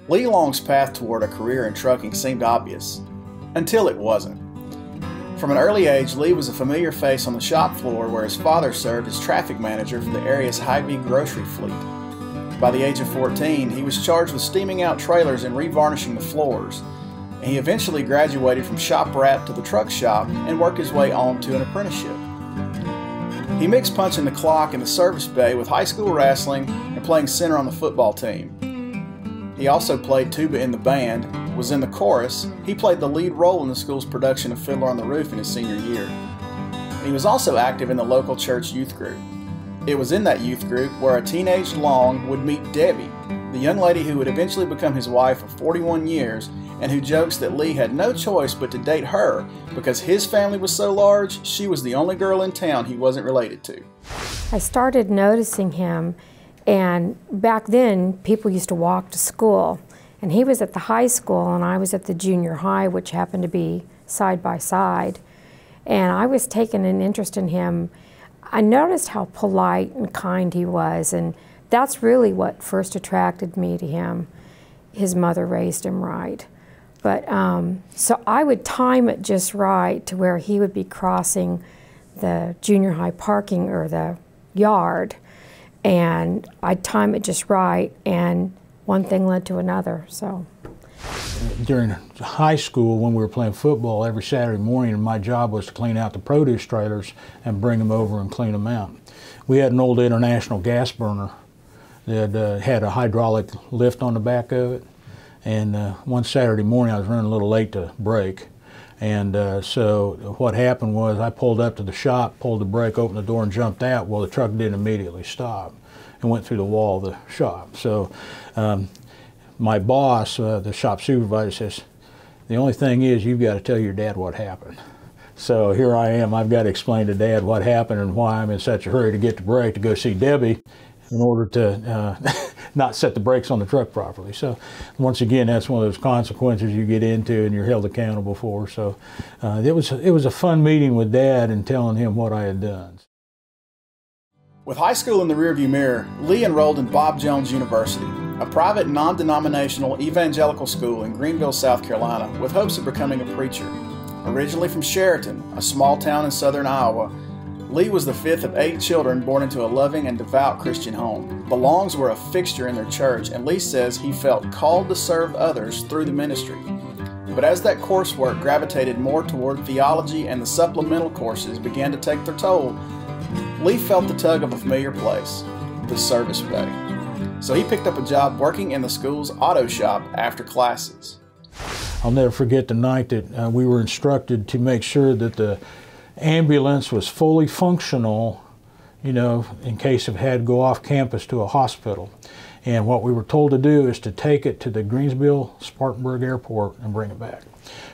Lee Long's path toward a career in trucking seemed obvious, until it wasn't. From an early age, Lee was a familiar face on the shop floor where his father served as traffic manager for the area's Hy-Vee grocery fleet. By the age of 14, he was charged with steaming out trailers and revarnishing the floors, and he eventually graduated from shop rat to the truck shop and worked his way on to an apprenticeship. He mixed punching the clock in the service bay with high school wrestling and playing center on the football team. He also played tuba in the band, was in the chorus. He played the lead role in the school's production of Fiddler on the Roof in his senior year. He was also active in the local church youth group. It was in that youth group where a teenage Long would meet Debbie, the young lady who would eventually become his wife of 41 years and who jokes that Lee had no choice but to date her because his family was so large, she was the only girl in town he wasn't related to. I started noticing him, and back then people used to walk to school, and he was at the high school and I was at the junior high, which happened to be side by side, and I was taking an interest in him. I noticed how polite and kind he was, and that's really what first attracted me to him. His mother raised him right. But so I would time it just right to where he would be crossing the junior high parking or the yard, and I'd time it just right, and one thing led to another. So during high school, when we were playing football every Saturday morning, my job was to clean out the produce trailers and bring them over and clean them out. We had an old International gas burner that had a hydraulic lift on the back of it, and one Saturday morning I was running a little late to break, and so what happened was I pulled up to the shop, pulled the brake, opened the door and jumped out. Well, the truck didn't immediately stop and went through the wall of the shop. So my boss, the shop supervisor, says, the only thing is you've got to tell your dad what happened. So here I am, I've got to explain to Dad what happened and why I'm in such a hurry to get the brake to go see Debbie in order to not set the brakes on the truck properly. So once again, that's one of those consequences you get into and you're held accountable for. So it was a fun meeting with Dad and telling him what I had done. With high school in the rearview mirror, Lee enrolled in Bob Jones University, a private non-denominational evangelical school in Greenville, South Carolina, with hopes of becoming a preacher. Originally from Sheraton, a small town in southern Iowa, Lee was the fifth of 8 children born into a loving and devout Christian home. The Longs were a fixture in their church, and Lee says he felt called to serve others through the ministry. But as that coursework gravitated more toward theology and the supplemental courses began to take their toll, Lee felt the tug of a familiar place, the service bay. So he picked up a job working in the school's auto shop after classes. I'll never forget the night that we were instructed to make sure that the ambulance was fully functional, you know, in case it had to go off campus to a hospital. And what we were told to do is to take it to the Greensville-Spartanburg Airport and bring it back.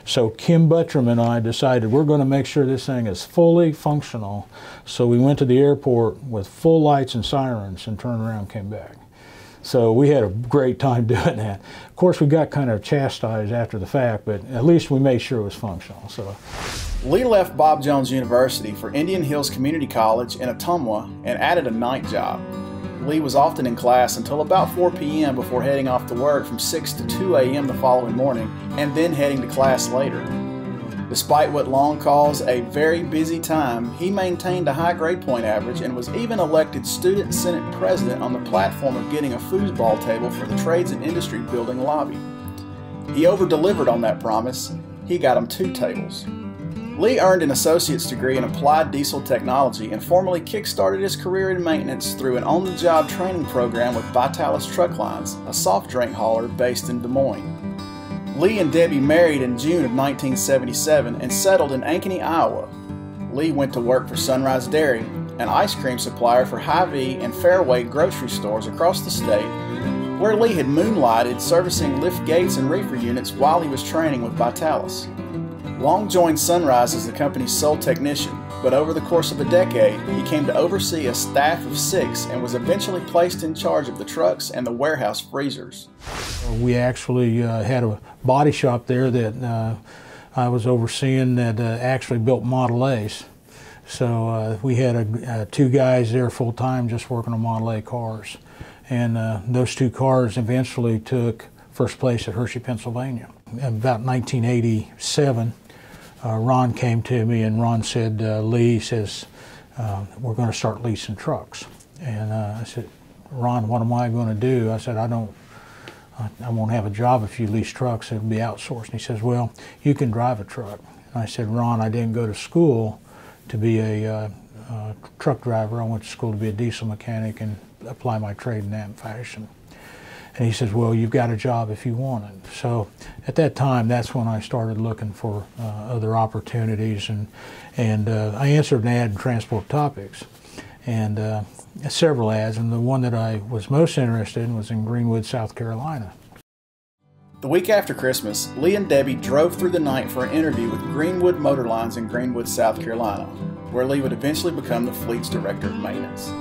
So Kim Buttram and I decided we're going to make sure this thing is fully functional. So we went to the airport with full lights and sirens and turned around and came back. So we had a great time doing that. Of course, we got kind of chastised after the fact, but at least we made sure it was functional. So Lee left Bob Jones University for Indian Hills Community College in Ottumwa and added a night job. Lee was often in class until about 4 p.m. before heading off to work from 6 to 2 a.m. the following morning and then heading to class later. Despite what Long calls a very busy time, he maintained a high grade point average and was even elected Student Senate President on the platform of getting a foosball table for the Trades and Industry Building lobby. He over-delivered on that promise. He got him 2 tables. Lee earned an associate's degree in applied diesel technology and formally kick-started his career in maintenance through an on-the-job training program with Vitalis Truck Lines, a soft drink hauler based in Des Moines. Lee and Debbie married in June of 1977 and settled in Ankeny, Iowa. Lee went to work for Sunrise Dairy, an ice cream supplier for Hy-Vee and Fairway grocery stores across the state, where Lee had moonlighted servicing lift gates and reefer units while he was training with Vitalis. Long joined Sunrise as the company's sole technician, but over the course of a decade, he came to oversee a staff of 6 and was eventually placed in charge of the trucks and the warehouse freezers. We actually had a body shop there that I was overseeing that actually built Model A's. So we had 2 guys there full-time just working on Model A cars. And those 2 cars eventually took first place at Hershey, Pennsylvania. In about 1987, Ron came to me and Ron said, Lee says, we're going to start leasing trucks. And I said, Ron, what am I going to do? I said, I won't have a job if you lease trucks. It'll be outsourced. And he says, well, you can drive a truck. And I said, Ron, I didn't go to school to be a truck driver. I went to school to be a diesel mechanic and apply my trade in that fashion. And he says, well, you've got a job if you want it. So at that time, that's when I started looking for other opportunities. And I answered an ad in Transport Topics, and several ads, and the one that I was most interested in was in Greenwood, South Carolina. The week after Christmas, Lee and Debbie drove through the night for an interview with Greenwood Motor Lines in Greenwood, South Carolina, where Lee would eventually become the fleet's director of maintenance.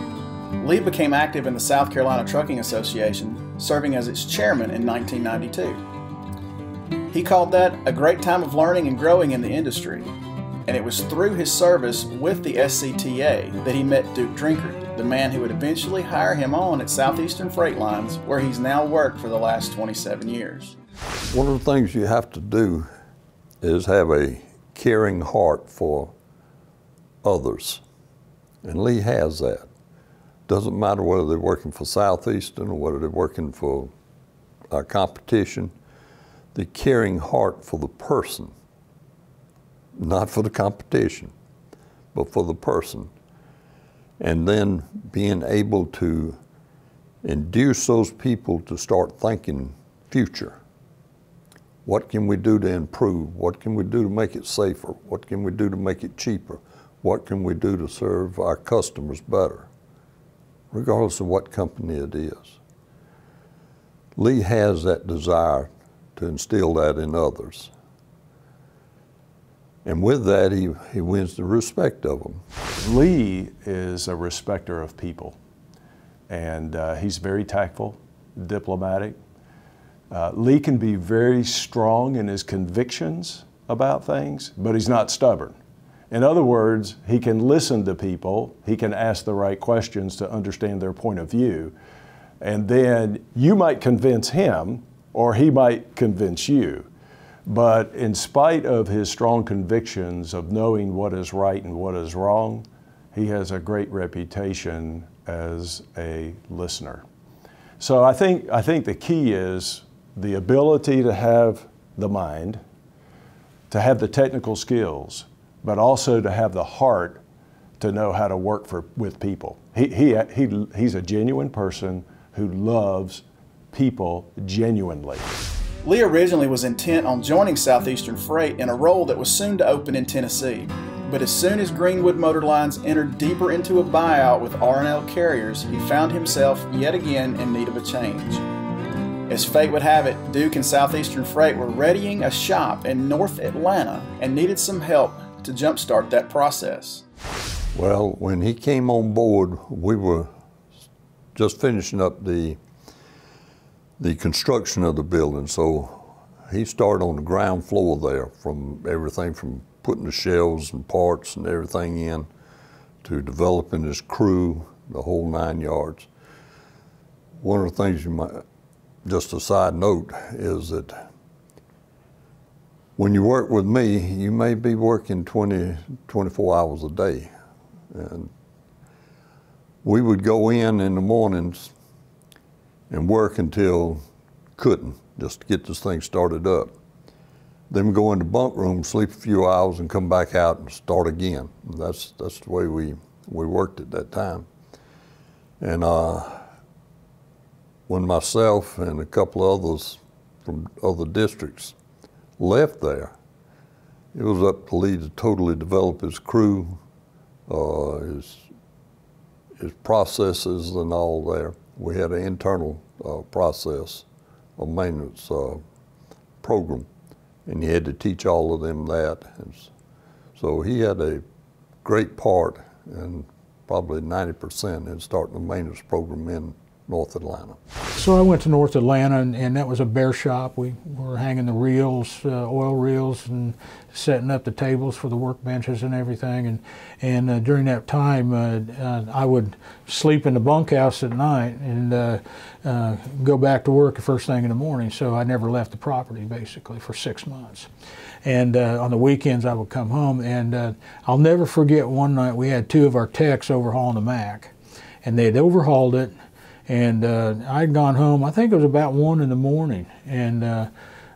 Lee became active in the South Carolina Trucking Association, serving as its chairman in 1992. He called that a great time of learning and growing in the industry, and it was through his service with the SCTA that he met Duke Drinkard, the man who would eventually hire him on at Southeastern Freight Lines, where he's now worked for the last 27 years. One of the things you have to do is have a caring heart for others, and Lee has that. Doesn't matter whether they're working for Southeastern or whether they're working for our competition, the caring heart for the person, not for the competition, but for the person, and then being able to induce those people to start thinking future. What can we do to improve? What can we do to make it safer? What can we do to make it cheaper? What can we do to serve our customers better, regardless of what company it is? Lee has that desire to instill that in others. And with that, he wins the respect of them. Lee is a respecter of people, and he's very tactful, diplomatic. Lee can be very strong in his convictions about things, but he's not stubborn. In other words, he can listen to people, he can ask the right questions to understand their point of view, and then you might convince him or he might convince you. But in spite of his strong convictions of knowing what is right and what is wrong, he has a great reputation as a listener. So I think the key is the ability to have the mind, to have the technical skills, but also to have the heart to know how to work with people. He's a genuine person who loves people genuinely. Lee originally was intent on joining Southeastern Freight in a role that was soon to open in Tennessee, but as soon as Greenwood Motor Lines entered deeper into a buyout with R&L Carriers, he found himself yet again in need of a change. As fate would have it, Duke and Southeastern Freight were readying a shop in North Atlanta and needed some help to jumpstart that process. Well, when he came on board, we were just finishing up the construction of the building. So he started on the ground floor there, from everything from putting the shelves and parts and everything in to developing his crew, the whole 9 yards. One of the things you might, just a side note, is that when you work with me, you may be working 24 hours a day. And we would go in the mornings and work until couldn't, just to get this thing started up. Then we go into bunk room, sleep a few hours, and come back out and start again. And that's the way we worked at that time. And when myself and a couple of others from other districts left there, it was up to Lee to totally develop his crew, his processes and all there. We had an internal process, a maintenance program, and he had to teach all of them that. And so he had a great part, and probably 90% in starting the maintenance program in North Atlanta? So I went to North Atlanta, and that was a bear shop. We were hanging the reels, oil reels, and setting up the tables for the workbenches and everything. And during that time, I would sleep in the bunkhouse at night and go back to work the first thing in the morning. So I never left the property basically for 6 months. And on the weekends, I would come home. And I'll never forget one night we had 2 of our techs overhauling the Mac, and they'd overhauled it. And I'd gone home, I think it was about 1 in the morning, and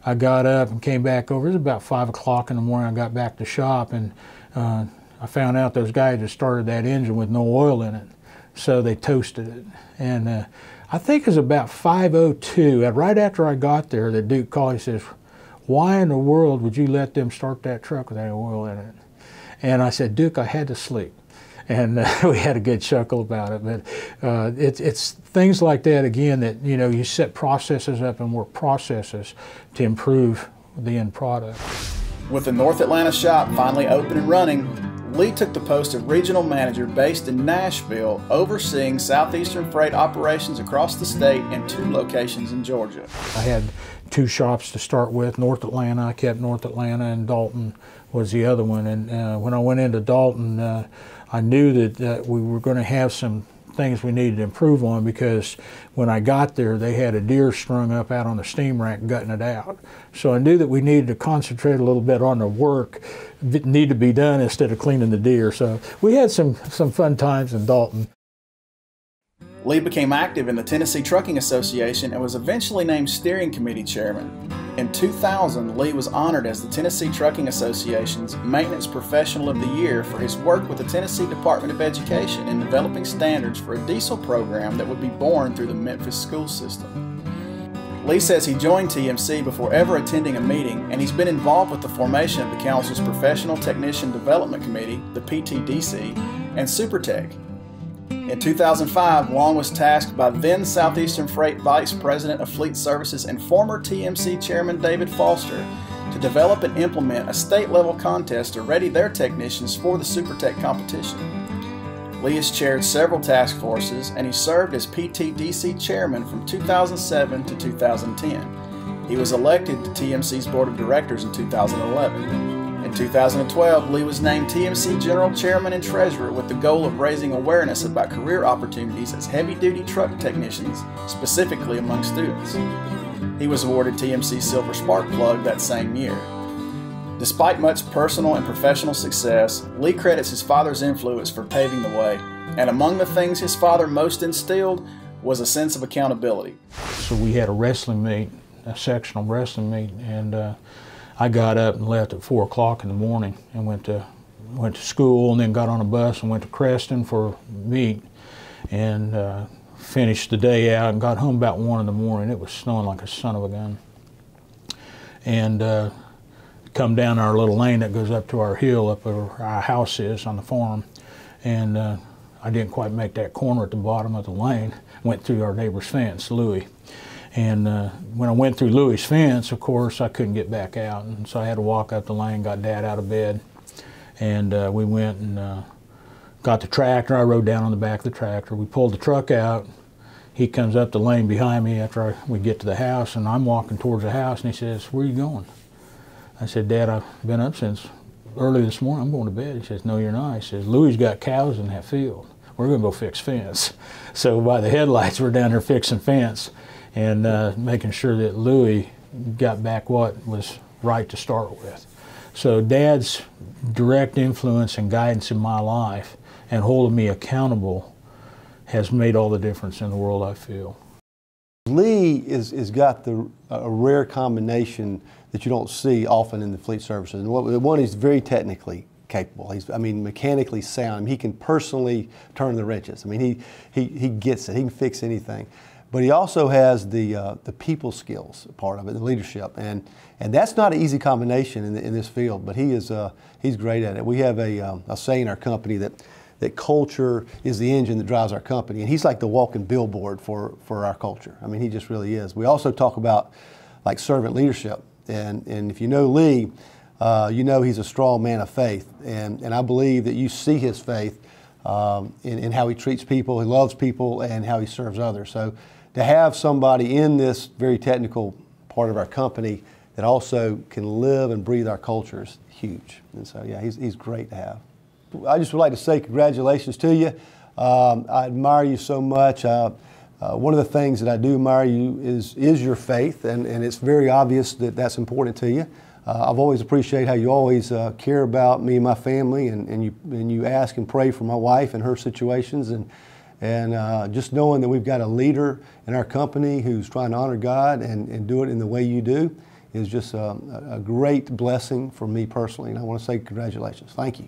I got up and came back over. It was about 5 o'clock in the morning. I got back to shop, and I found out those guys had started that engine with no oil in it. So they toasted it. And I think it was about 5:02, right after I got there, the Duke called. He says, "Why in the world would you let them start that truck without oil in it?" And I said, "Duke, I had to sleep." And we had a good chuckle about it. But it's things like that, again, that, you know, you set processes up and work processes to improve the end product. With the North Atlanta shop finally open and running, Lee took the post of regional manager based in Nashville, overseeing Southeastern freight operations across the state and 2 locations in Georgia. I had 2 shops to start with. North Atlanta, I kept North Atlanta, and Dalton was the other one. And when I went into Dalton, I knew that we were going to have some things we needed to improve on, because when I got there, they had a deer strung up out on the steam rack gutting it out. So I knew that we needed to concentrate a little bit on the work that needed to be done instead of cleaning the deer. So we had some fun times in Dalton. Lee became active in the Tennessee Trucking Association and was eventually named steering committee chairman. In 2000, Lee was honored as the Tennessee Trucking Association's Maintenance Professional of the Year for his work with the Tennessee Department of Education in developing standards for a diesel program that would be born through the Memphis school system. Lee says he joined TMC before ever attending a meeting, and he's been involved with the formation of the Council's Professional Technician Development Committee, the PTDC, and SuperTech. In 2005, Long was tasked by then Southeastern Freight Vice President of Fleet Services and former TMC Chairman David Foster to develop and implement a state-level contest to ready their technicians for the SuperTech competition. Lee has chaired several task forces, and he served as PTDC Chairman from 2007 to 2010. He was elected to TMC's Board of Directors in 2011. In 2012, Lee was named TMC General Chairman and Treasurer with the goal of raising awareness about career opportunities as heavy-duty truck technicians, specifically among students. He was awarded TMC Silver Spark Plug that same year. Despite much personal and professional success, Lee credits his father's influence for paving the way, and among the things his father most instilled was a sense of accountability. So we had a wrestling meet, a sectional wrestling meet, and I got up and left at 4 o'clock in the morning and went to school, and then got on a bus and went to Creston for meet, and finished the day out and got home about 1 in the morning. It was snowing like a son of a gun. And come down our little lane that goes up to our hill, up where our house is on the farm, and I didn't quite make that corner at the bottom of the lane. Went through our neighbor's fence, Louis. And when I went through Louis' fence, of course, I couldn't get back out. And so I had to walk up the lane, got Dad out of bed. And we went and got the tractor. I rode down on the back of the tractor. We pulled the truck out. He comes up the lane behind me after we get to the house, and I'm walking towards the house, and he says, "Where are you going?" I said, "Dad, I've been up since early this morning. I'm going to bed." He says, "No, you're not." He says, "Louis got cows in that field. We're going to go fix fence." So by the headlights, we're down there fixing fence and making sure that Louis got back what was right to start with. So Dad's direct influence and guidance in my life and holding me accountable has made all the difference in the world, I feel. Lee is got a rare combination that you don't see often in the fleet services. And one, he's very technically capable. He's, I mean, mechanically sound. I mean, he can personally turn the wrenches. I mean, he gets it. He can fix anything. But he also has the people skills part of it, the leadership, and that's not an easy combination in this field. But he's great at it. We have a saying in our company that culture is the engine that drives our company, and he's like the walking billboard for our culture. I mean, he just really is. We also talk about like servant leadership, and if you know Lee, you know he's a strong man of faith, and I believe that you see his faith in how he treats people, he loves people, and how he serves others. So to have somebody in this very technical part of our company that also can live and breathe our culture is huge. And so, yeah, he's great to have. I just would like to say congratulations to you. I admire you so much. One of the things that I do admire you is your faith, and it's very obvious that that's important to you. I've always appreciated how you always care about me and my family, and you ask and pray for my wife and her situations, and just knowing that we've got a leader in our company who's trying to honor God and do it in the way you do is just a great blessing for me personally, and I want to say congratulations. Thank you.